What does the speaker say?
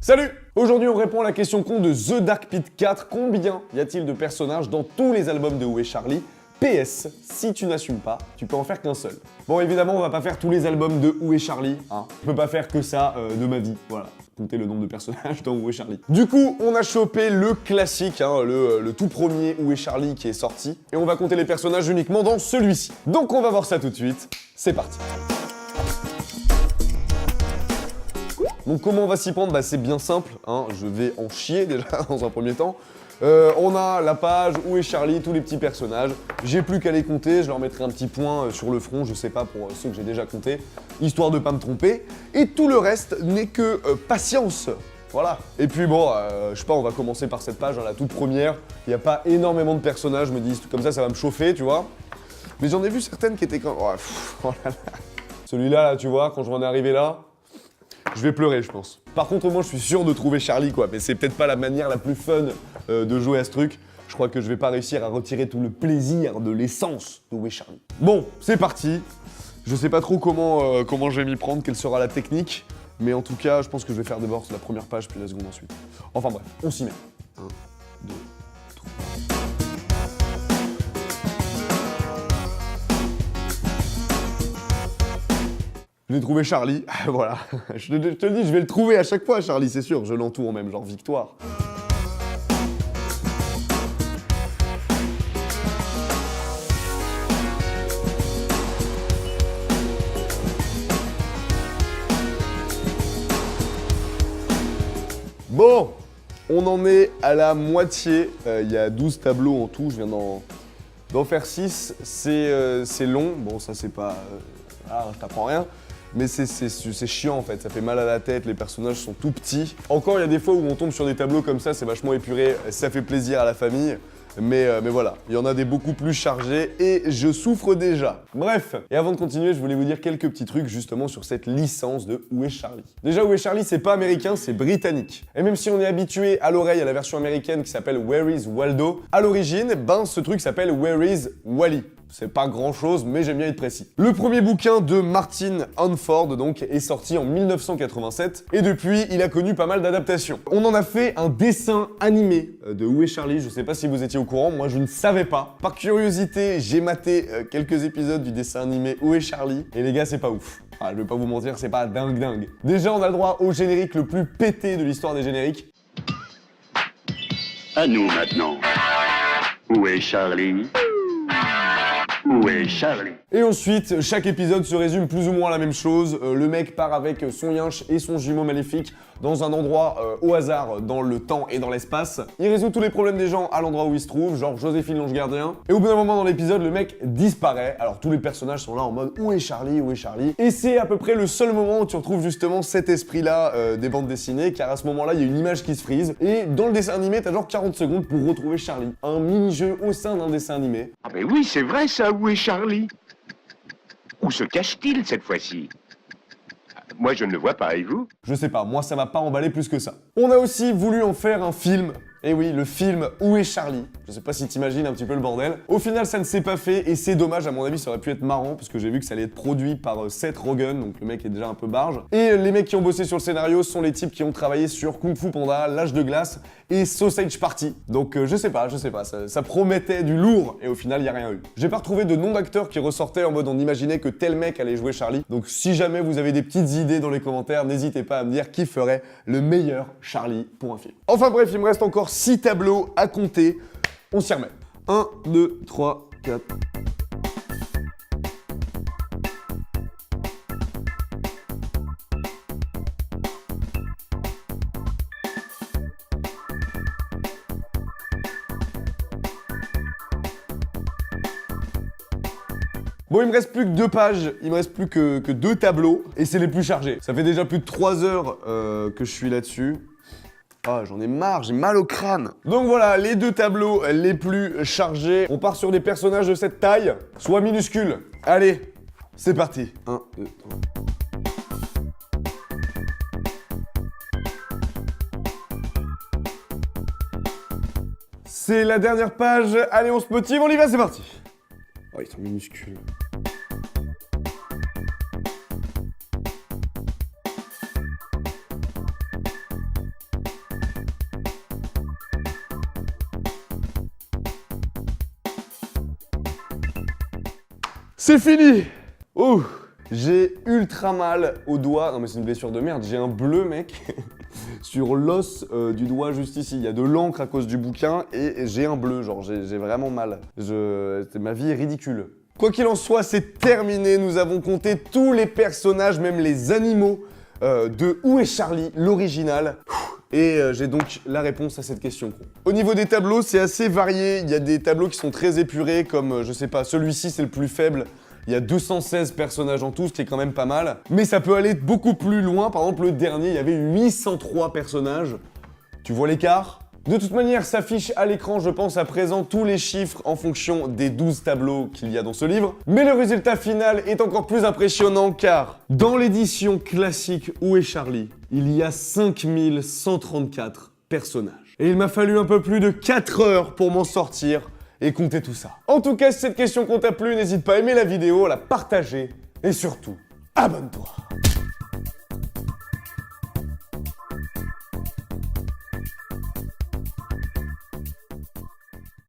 Salut! Aujourd'hui on répond à la question con de The Dark Pit 4. Combien y a-t-il de personnages dans tous les albums de Où est Charlie? PS, si tu n'assumes pas, tu peux en faire qu'un seul. Bon évidemment on va pas faire tous les albums de Où est Charlie, hein. Je peux pas faire que ça de ma vie, voilà. Compter le nombre de personnages dans Où est Charlie. Du coup on a chopé le classique, hein, le tout premier Où est Charlie qui est sorti. Et on va compter les personnages uniquement dans celui-ci. Donc on va voir ça tout de suite, c'est parti. Donc comment on va s'y prendre? Bah c'est bien simple, hein. Je vais en chier déjà dans un premier temps. On a la page Où est Charlie, tous les petits personnages. J'ai plus qu'à les compter, je leur mettrai un petit point sur le front, je sais pas pour ceux que j'ai déjà comptés, histoire de pas me tromper. Et tout le reste n'est que patience. Voilà. Et puis bon, je sais pas, on va commencer par cette page, hein, la toute première. Il n'y a pas énormément de personnages, je me dis comme ça va me chauffer, tu vois. Mais j'en ai vu certaines qui étaient quand même... Oh là là. Celui-là, là, tu vois, quand je vais en arriver là, je vais pleurer, je pense. Par contre, moi, je suis sûr de trouver Charlie, quoi. Mais c'est peut-être pas la manière la plus fun de jouer à ce truc. Je crois que je vais pas réussir à retirer tout le plaisir de l'essence de Où est Charlie. Bon, c'est parti. Je sais pas trop comment je vais m'y prendre, quelle sera la technique. Mais en tout cas, je pense que je vais faire d'abord la première page, puis la seconde ensuite. Enfin bref, on s'y met. 1, 2, 3... Je vais trouver Charlie, voilà. Je te le dis, je vais le trouver à chaque fois, Charlie, c'est sûr. Je l'entoure même, genre victoire. Bon, on en est à la moitié. Il y a 12 tableaux en tout, je viens d'en faire 6. C'est long, bon ça c'est pas... je t'apprends rien. Mais c'est chiant en fait, ça fait mal à la tête, les personnages sont tout petits. Encore il y a des fois où on tombe sur des tableaux comme ça, c'est vachement épuré, ça fait plaisir à la famille. Mais voilà, il y en a des beaucoup plus chargés et je souffre déjà. Bref, et avant de continuer, je voulais vous dire quelques petits trucs justement sur cette licence de Où est Charlie. Déjà, Où est Charlie, c'est pas américain, c'est britannique. Et même si on est habitué à l'oreille à la version américaine qui s'appelle Where is Waldo, à l'origine, ce truc s'appelle Where is Wally. C'est pas grand chose, mais j'aime bien être précis. Le premier bouquin de Martin Hanford, donc, est sorti en 1987, et depuis, il a connu pas mal d'adaptations. On en a fait un dessin animé de Où est Charlie, je sais pas si vous étiez au courant, moi je ne savais pas. Par curiosité, j'ai maté quelques épisodes du dessin animé Où est Charlie, et les gars, c'est pas ouf. Je vais pas vous mentir, c'est pas dingue. Déjà, on a le droit au générique le plus pété de l'histoire des génériques. À nous maintenant. Où est Charlie? Où est Charlie? Et ensuite, chaque épisode se résume plus ou moins à la même chose. Le mec part avec son yinche et son jumeau maléfique dans un endroit au hasard dans le temps et dans l'espace. Il résout tous les problèmes des gens à l'endroit où il se trouve, genre Joséphine l'ange gardien. Et au bout d'un moment dans l'épisode, le mec disparaît. Alors tous les personnages sont là en mode Où est Charlie? Où est Charlie? Et c'est à peu près le seul moment où tu retrouves justement cet esprit-là des bandes dessinées, car à ce moment-là, il y a une image qui se frise. Et dans le dessin animé, t'as genre 40 secondes pour retrouver Charlie. Un mini-jeu au sein d'un dessin animé. Ah mais oui, c'est vrai ça, où est Charlie? Où se cache-t-il cette fois-ci? Moi je ne le vois pas, et vous? Je sais pas, moi ça m'a pas emballé plus que ça. On a aussi voulu en faire un film. Et oui, le film Où est Charlie? Je sais pas si t'imagines un petit peu le bordel. Au final, ça ne s'est pas fait et c'est dommage. À mon avis, ça aurait pu être marrant parce que j'ai vu que ça allait être produit par Seth Rogen, donc le mec est déjà un peu barge. Et les mecs qui ont bossé sur le scénario sont les types qui ont travaillé sur Kung Fu Panda, L'Âge de Glace et Sausage Party. Donc je sais pas, ça promettait du lourd et au final, il y a rien eu. J'ai pas retrouvé de nom d'acteur qui ressortait en mode on imaginait que tel mec allait jouer Charlie. Donc si jamais vous avez des petites idées dans les commentaires, n'hésitez pas à me dire qui ferait le meilleur Charlie pour un film. Enfin bref, il me reste encore 6 tableaux à compter. On s'y remet. 1, 2, 3, 4... Bon, il me reste plus que 2 pages, il me reste plus que 2 tableaux, et c'est les plus chargés. Ça fait déjà plus de 3 heures que je suis là-dessus. Ah, j'en ai marre, j'ai mal au crâne. Donc voilà, les 2 tableaux les plus chargés. On part sur des personnages de cette taille, soit minuscules. Allez, c'est parti. 1, 2, 3... C'est la dernière page. Allez, on se motive, on y va, c'est parti. Oh, ils sont minuscules. C'est fini. Ouh, j'ai ultra mal au doigt. Non mais c'est une blessure de merde, j'ai un bleu mec sur l'os du doigt juste ici. Il y a de l'encre à cause du bouquin et j'ai un bleu, genre j'ai vraiment mal. Ma vie est ridicule. Quoi qu'il en soit, c'est terminé. Nous avons compté tous les personnages, même les animaux de Où est Charlie, l'original. Et j'ai donc la réponse à cette question. Au niveau des tableaux, c'est assez varié. Il y a des tableaux qui sont très épurés, comme, je sais pas, celui-ci c'est le plus faible. Il y a 216 personnages en tout, ce qui est quand même pas mal. Mais ça peut aller beaucoup plus loin. Par exemple, le dernier, il y avait 803 personnages. Tu vois l'écart ? De toute manière, s'affiche à l'écran, je pense, à présent tous les chiffres en fonction des 12 tableaux qu'il y a dans ce livre. Mais le résultat final est encore plus impressionnant car dans l'édition classique Où est Charlie, il y a 5134 personnages. Et il m'a fallu un peu plus de 4 heures pour m'en sortir et compter tout ça. En tout cas, si cette question t'a plu, n'hésite pas à aimer la vidéo, à la partager et surtout, abonne-toi.